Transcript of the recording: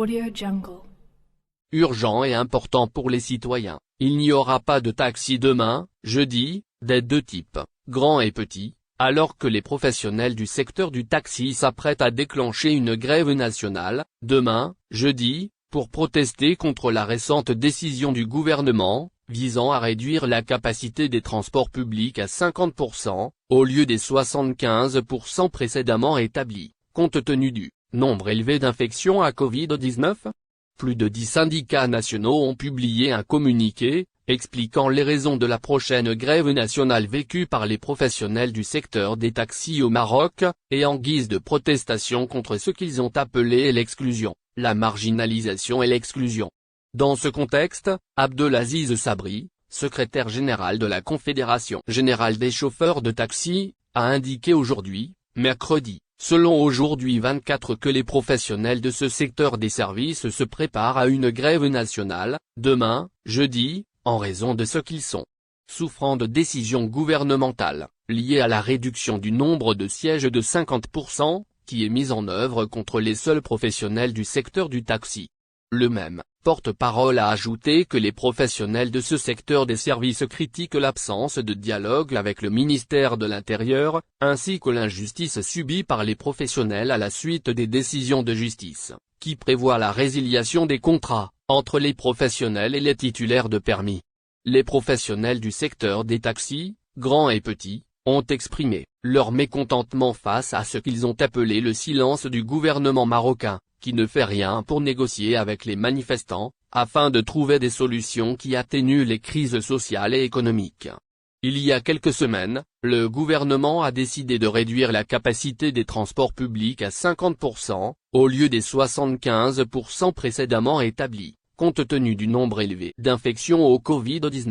AudioJungle. Urgent et important pour les citoyens. Il n'y aura pas de taxi demain, jeudi, des deux types, grands et petits, alors que les professionnels du secteur du taxi s'apprêtent à déclencher une grève nationale, demain, jeudi, pour protester contre la récente décision du gouvernement, visant à réduire la capacité des transports publics à 50%, au lieu des 75% précédemment établis, compte tenu du nombre élevé d'infections à Covid-19. Plus de 10 syndicats nationaux ont publié un communiqué, expliquant les raisons de la prochaine grève nationale vécue par les professionnels du secteur des taxis au Maroc, et en guise de protestation contre ce qu'ils ont appelé l'exclusion, la marginalisation et l'exclusion. Dans ce contexte, Abdelaziz Sabri, secrétaire général de la Confédération générale des chauffeurs de taxi, a indiqué aujourd'hui, mercredi, selon Aujourd'hui 24 que les professionnels de ce secteur des services se préparent à une grève nationale, demain, jeudi, en raison de ce qu'ils sont souffrant de décisions gouvernementales, liées à la réduction du nombre de sièges de 50%, qui est mise en œuvre contre les seuls professionnels du secteur du taxi. Le même porte-parole a ajouté que les professionnels de ce secteur des services critiquent l'absence de dialogue avec le ministère de l'Intérieur, ainsi que l'injustice subie par les professionnels à la suite des décisions de justice, qui prévoient la résiliation des contrats entre les professionnels et les titulaires de permis. Les professionnels du secteur des taxis, grands et petits, ont exprimé leur mécontentement face à ce qu'ils ont appelé le silence du gouvernement marocain, qui ne fait rien pour négocier avec les manifestants, afin de trouver des solutions qui atténuent les crises sociales et économiques. Il y a quelques semaines, le gouvernement a décidé de réduire la capacité des transports publics à 50%, au lieu des 75% précédemment établis, compte tenu du nombre élevé d'infections au Covid-19.